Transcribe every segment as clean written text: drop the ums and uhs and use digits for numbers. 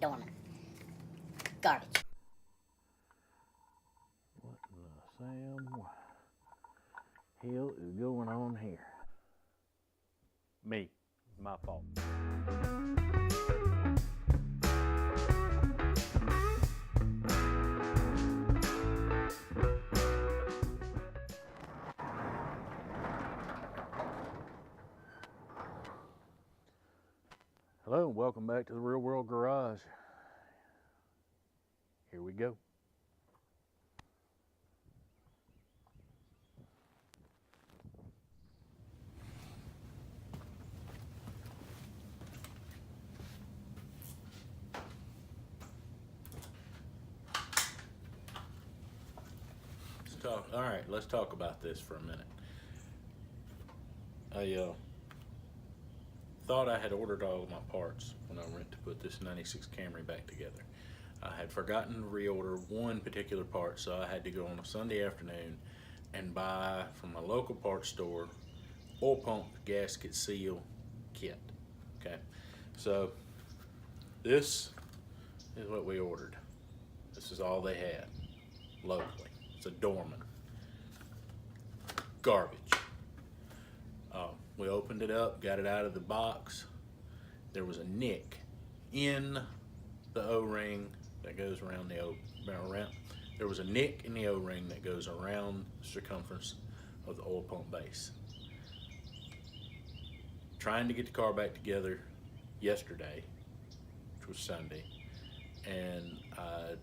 Dorman. Garbage. What in the Sam hell is going on here? Me, my fault. Hello and welcome back to the Real World Garage. Here we go. All right, let's talk about this for a minute. I thought I had ordered all of my parts when I went to put this 96 Camry back together. I had forgotten to reorder one particular part, so I had to go on a Sunday afternoon and buy from a local parts store oil pump gasket seal kit. Okay, so this is what we ordered. This is all they had locally. It's a Dorman. Garbage. We opened it up, got it out of the box. There was a nick in the O-ring that goes around the There was a nick in the O-ring that goes around the circumference of the oil pump base. Trying to get the car back together yesterday, which was Sunday, and I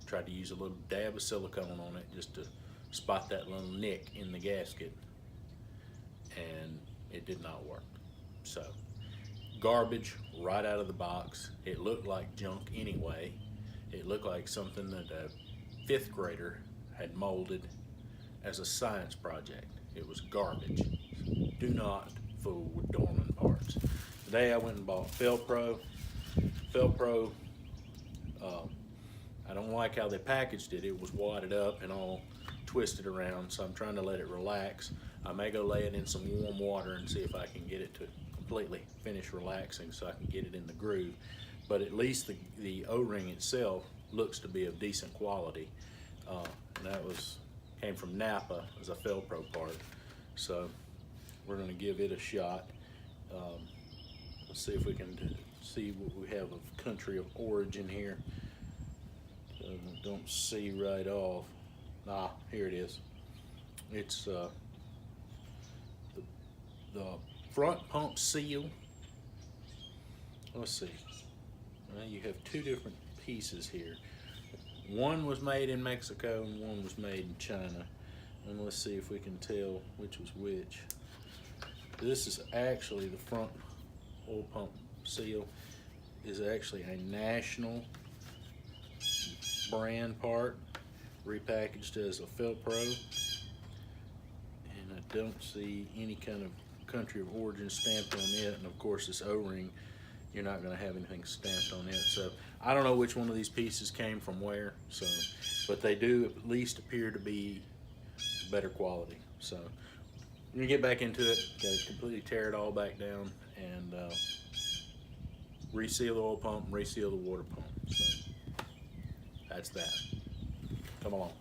tried to use a little dab of silicone on it just to spot that little nick in the gasket, and it did not work. So garbage right out of the box. It looked like junk anyway. It looked like something that a fifth grader had molded as a science project. It was garbage. Do not fool with Dorman parts. Today I went and bought Felpro. I don't like how they packaged it. It was wadded up and all twisted around, so I'm trying to let it relax. I may go lay it in some warm water and see if I can get it to completely finish relaxing so I can get it in the groove. But at least the O-ring itself looks to be of decent quality. And that came from Napa as a Felpro part. So we're gonna give it a shot. Let's see if we can see what we have of country of origin here. Don't see right off. Ah, here it is. It's the front pump seal. Let's see. Well, you have two different pieces here. One was made in Mexico and one was made in China. And let's see if we can tell which was which. This is actually the front oil pump seal is actually a national brand part, repackaged as a Felpro, and I don't see any kind of country of origin stamped on it. And of course this O-ring, you're not going to have anything stamped on it, so I don't know which one of these pieces came from where. So, but they do at least appear to be better quality. So when you get back into it, got to completely tear it all back down and reseal the oil pump and reseal the water pump. So that's that. Come along.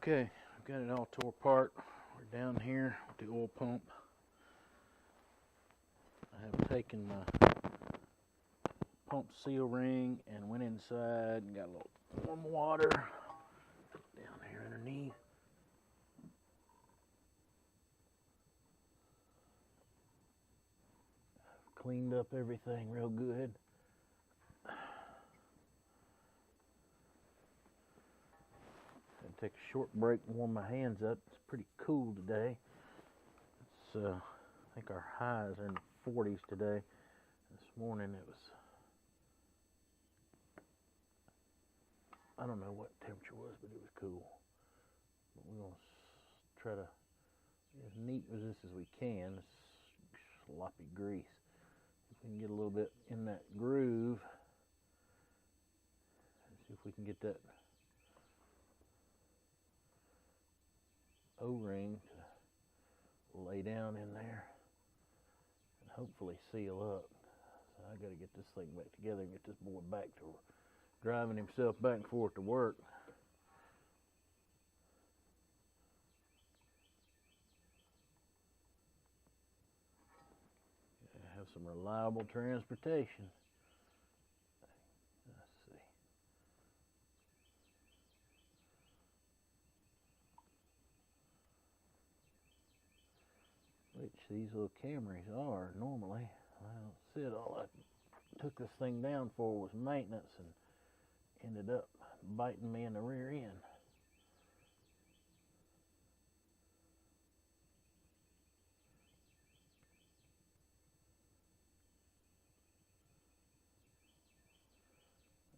Okay, I've got it all tore apart. We're down here with the oil pump. I have taken my pump seal ring and went inside and got a little warm water down here underneath. Cleaned up everything real good. Had to take a short break and warm my hands up. It's pretty cool today. It's I think our highs are in the 40s today. This morning it was, I don't know what temperature was, but it was cool. But we're going to try to be as neat as this as we can. It's sloppy grease. If we can get a little bit in that groove, see if we can get that O-ring to lay down in there and hopefully seal up. So I got to get this thing back together and get this boy back to driving himself back and forth to work. Gotta have some reliable transportation. Let's see. Which these little Camrys are normally. I don't see it. All I took this thing down for was maintenance and ended up biting me in the rear end.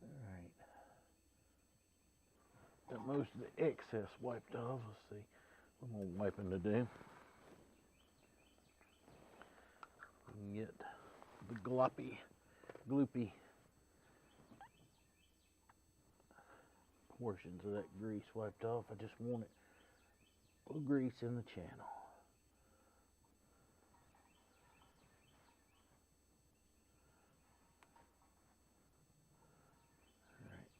Alright. Got most of the excess wiped off. Let's see what more wiping to do. We can get the gloopy portions of that grease wiped off. I just want it a little grease in the channel. Alright.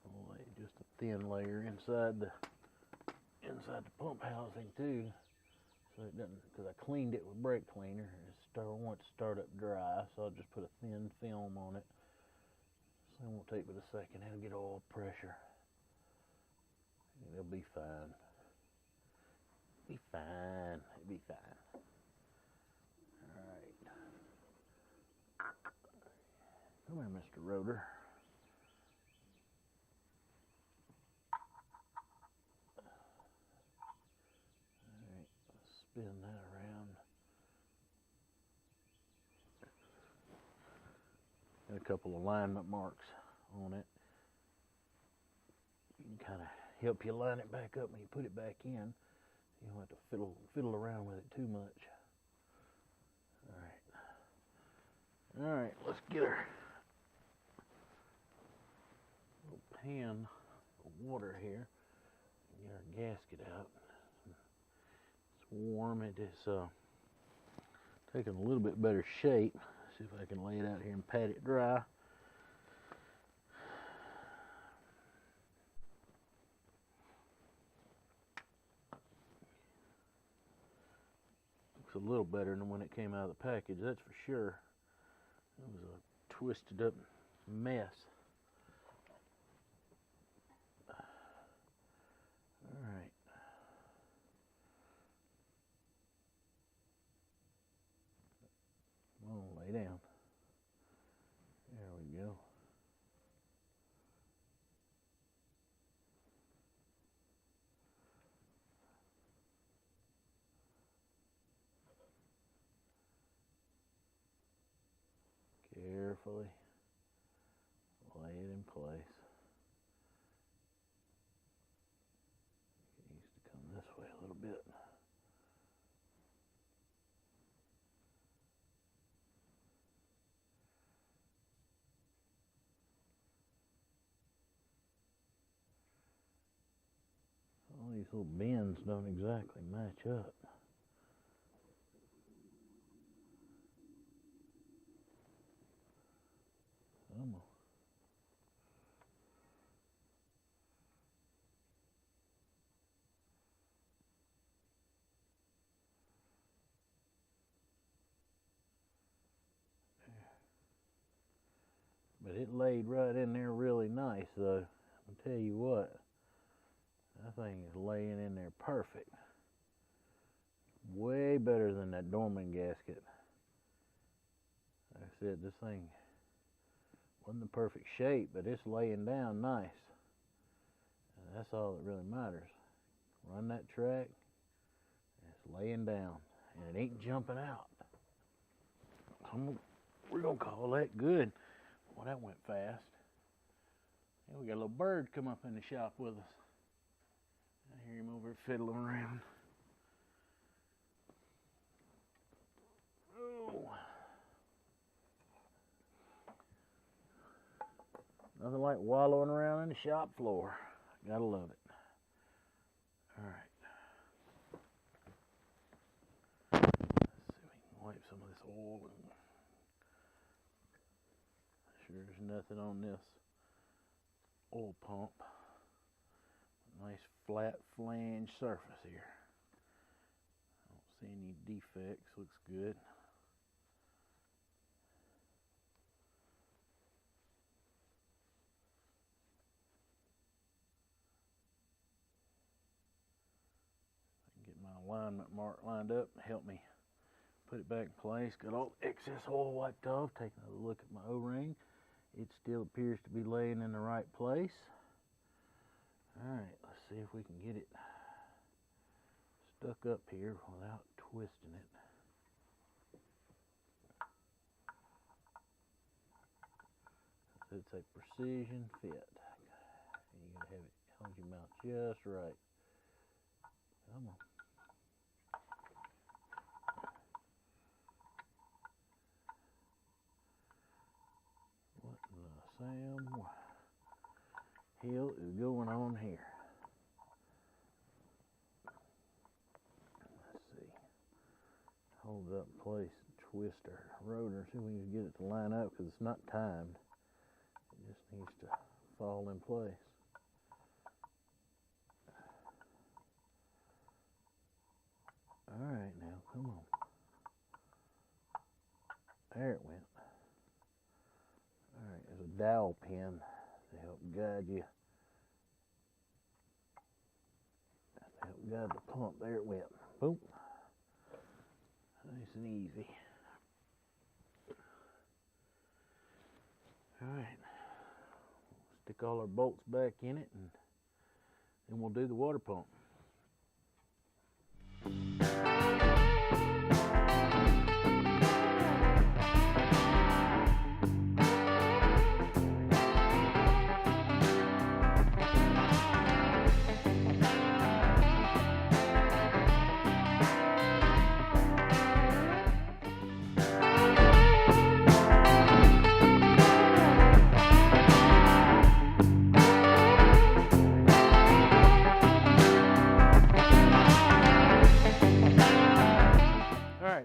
I'll lay just a thin layer inside the pump housing too, so it doesn't, because I cleaned it with brake cleaner. I want it to start up dry, so I'll just put a thin film on it. So it won't take but a second. It'll get oil pressure. It'll be fine. Be fine. It'll be fine. All right. Come here, Mr. Rotor. Spin that around. Got a couple alignment marks on it. You can kind of help you line it back up when you put it back in. You don't have to fiddle around with it too much. All right, let's get our little pan of water here and get our gasket out. Warm. It is taking a little bit better shape. See if I can lay it out here and pat it dry. Looks a little better than when it came out of the package, that's for sure. It was a twisted up mess. All right. Come on, lay down. There we go. Carefully lay it in place. It needs to come this way a little bit. All these little bends don't exactly match up. Almost. it laid right in there really nice though. I'll tell you what, that thing is laying in there perfect. Way better than that Dorman gasket. Like I said, this thing wasn't the perfect shape, but it's laying down nice. And that's all that really matters. Run that track, and it's laying down, and it ain't jumping out. We're gonna call that good. Well, that went fast. And we got a little bird come up in the shop with us. I hear him over fiddling around. Oh. Nothing like wallowing around in the shop floor. Gotta love it. All right. Let's see if we can wipe some of this oil. Sure, there's nothing on this oil pump. Nice flat flange surface here. I don't see any defects. Looks good. Get my alignment mark lined up, help me put it back in place. Got all the excess oil wiped off. Taking a look at my O-ring. It still appears to be laying in the right place. Alright, let's see if we can get it stuck up here without twisting it. It's a precision fit. And you gotta have it hold your mouth just right. Come on. What in the Sam Hill is going on here? Let's see. Hold it up in place, twist our rotor, see if we can get it to line up because it's not timed. It just needs to fall in place. All right, now come on. There it went. All right, there's a dowel pin to help guide you. To help guide the pump. There it went. Boom. Nice and easy. All right. Stick all our bolts back in it, and then we'll do the water pump.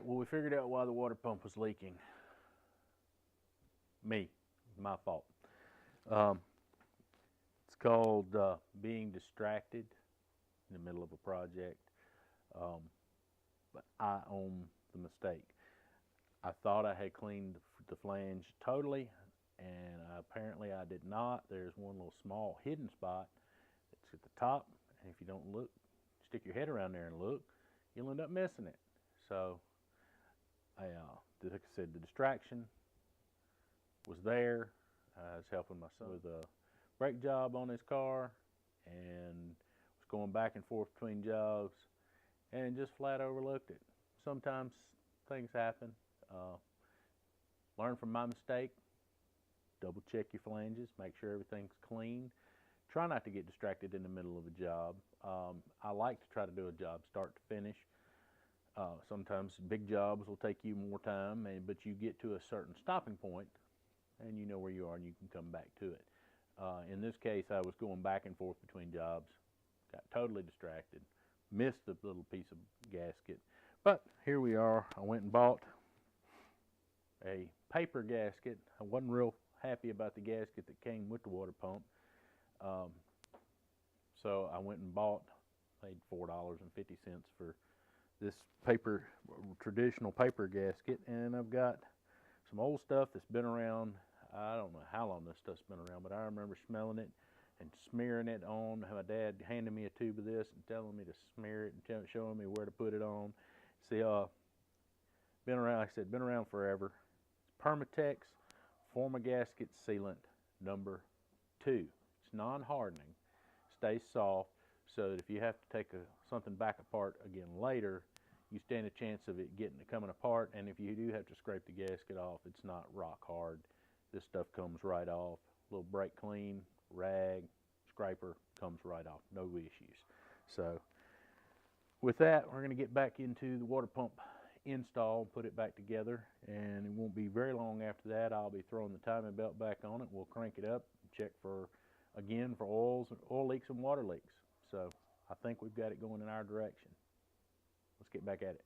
We figured out why the water pump was leaking. My fault. It's called being distracted in the middle of a project, but I own the mistake. I thought I had cleaned the flange totally, and apparently I did not. There's one little small hidden spot that's at the top, and if you don't look, stick your head around there and look, you'll end up missing it. So like I said, the distraction was there. I was helping my son with a brake job on his car and was going back and forth between jobs and just flat overlooked it. Sometimes things happen. Learn from my mistake. Double check your flanges. Make sure everything's clean. Try not to get distracted in the middle of a job. I like to try to do a job start to finish. Sometimes big jobs will take you more time, but you get to a certain stopping point and you know where you are and you can come back to it. In this case, I was going back and forth between jobs, got totally distracted, missed the little piece of gasket. But here we are. I went and bought a paper gasket. I wasn't real happy about the gasket that came with the water pump. So I went and bought, paid $4.50 for this traditional paper gasket, and I've got some old stuff that's been around. I don't know how long this stuff's been around, but I remember smelling it and smearing it on. My dad handed me a tube of this and telling me to smear it and showing me where to put it on. See, been around, like I said, been around forever. It's Permatex Formagasket Sealant number 2. It's non-hardening, stays soft, so that if you have to take something back apart again later, you stand a chance of it coming apart. And if you do have to scrape the gasket off, it's not rock hard. This stuff comes right off. A little brake clean, rag, scraper, comes right off. No issues. So with that, we're going to get back into the water pump install, put it back together, and it won't be very long after that. I'll be throwing the timing belt back on it. We'll crank it up, check for oil leaks and water leaks. So I think we've got it going in our direction. Let's get back at it.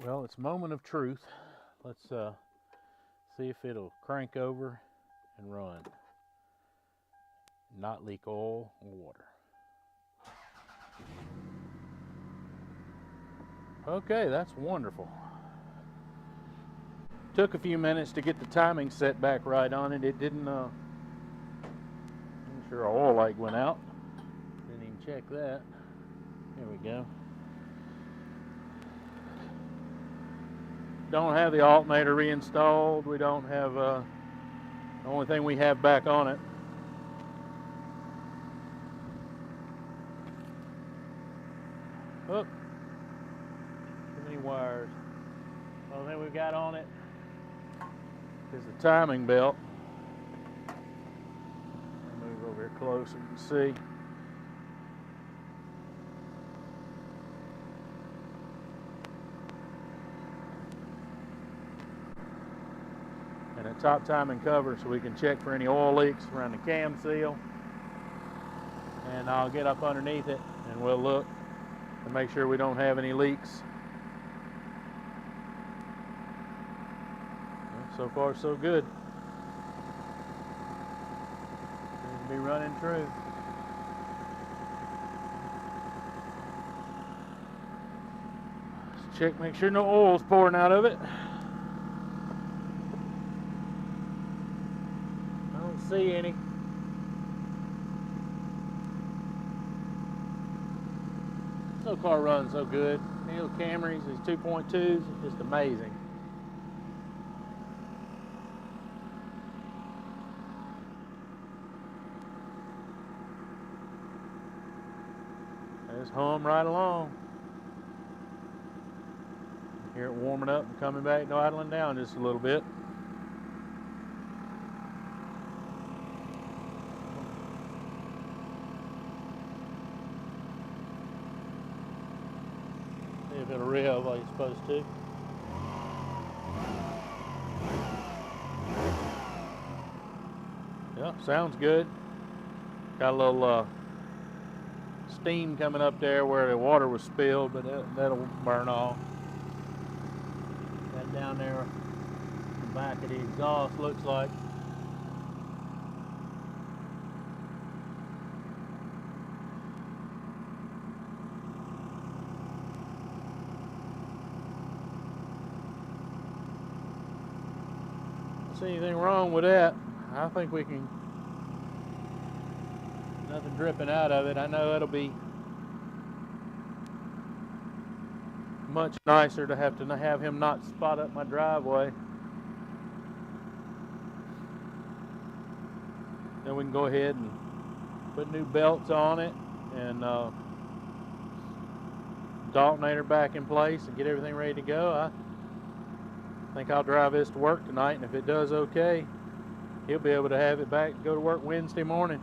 Well, it's moment of truth. Let's see if it'll crank over and run. Not leak oil or water. Okay, that's wonderful. Took a few minutes to get the timing set back right on it. It didn't, I'm sure our oil light went out. Didn't even check that. There we go. Don't have the alternator reinstalled. We don't have, the only thing we have back on it. Oh, too many wires. The only thing we've got on it is the timing belt. I'll move over here close so you can see. And a top timing cover so we can check for any oil leaks around the cam seal. And I'll get up underneath it and we'll look and make sure we don't have any leaks. Well, so far so good. Seems to be running true. Let's check, make sure no oil's pouring out of it. See any. No car runs so good. These little Camrys, these 2.2s, just amazing. Just hum right along. Hear it warming up and coming back, idling down just a little bit. See if it'll rev like it's supposed to. Yeah, sounds good. Got a little steam coming up there where the water was spilled, but that'll burn off. That down there, the back of the exhaust looks like. Don't see anything wrong with that. I think we can. Nothing dripping out of it. I know it'll be much nicer to have him not spot up my driveway. Then we can go ahead and put new belts on it and the alternator back in place and get everything ready to go. I think I'll drive this to work tonight, and if it does okay, he'll be able to have it back and go to work Wednesday morning.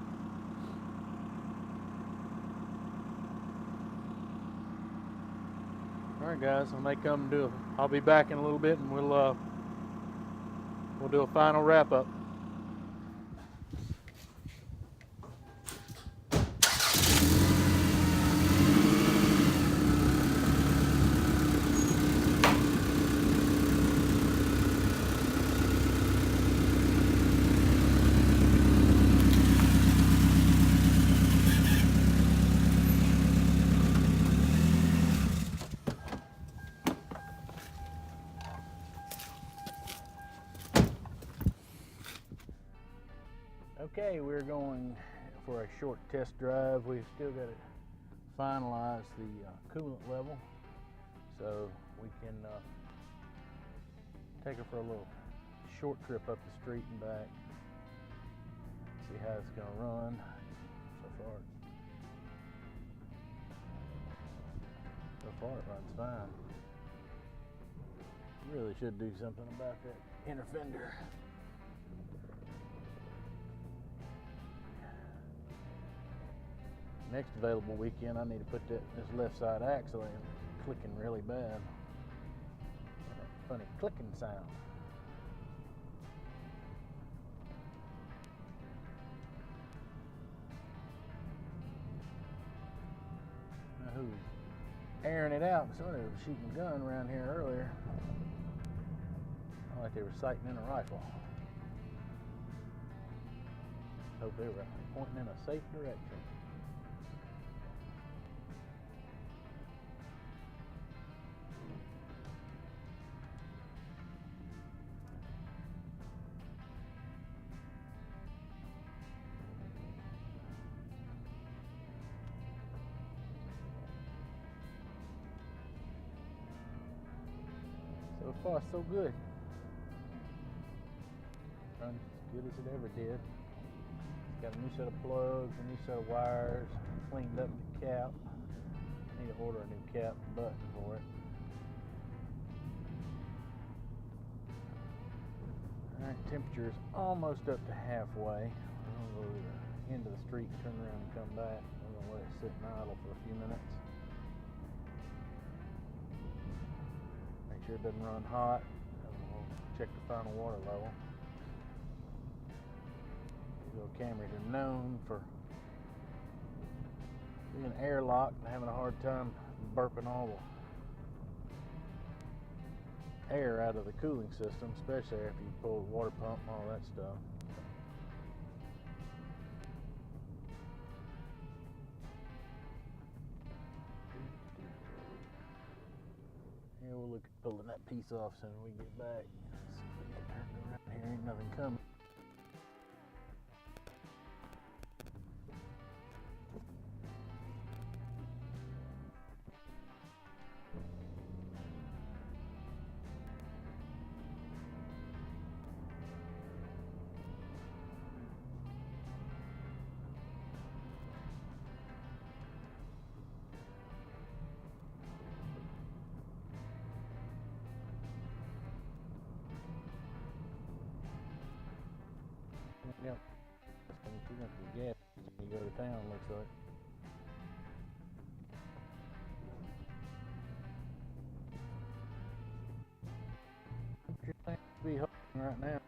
Alright guys, I may come I'll be back in a little bit and we'll do a final wrap up. Okay, we're going for a short test drive. We've still got to finalize the coolant level so we can take her for a little short trip up the street and back. See how it's going to run. So far it runs fine. Really should do something about that inner fender. Next available weekend, I need to put this left side axle in. It's clicking really bad. That funny clicking sound. Now who's airing it out? Somebody was shooting a gun around here earlier. Like they were sighting in a rifle. Hope they were pointing in a safe direction. So far, so good. Runs as good as it ever did. It's got a new set of plugs, a new set of wires, cleaned up the cap. Need to order a new cap and button for it. Alright, temperature is almost up to halfway. I'm going to go to the end of the street, turn around and come back. I'm going to let it sit and idle for a few minutes. Make sure it doesn't run hot. And we'll check the final water level. These little Camrys are known for being airlocked and having a hard time burping all the air out of the cooling system, especially after you pull the water pump and all that stuff. Yeah, we'll look at pulling that piece off soon when we get back. See if we can turn it around here. Ain't nothing coming. Yep. That's going to be gas when you go to town, looks like. What's your thing to be hoping right now?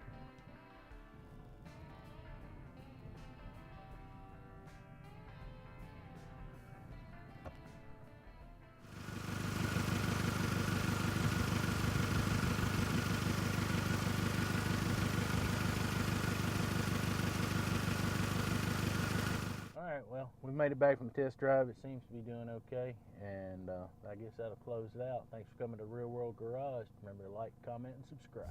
Alright, well, we made it back from the test drive. It seems to be doing okay, and I guess that'll close it out. Thanks for coming to Real World Garage. Remember to like, comment, and subscribe.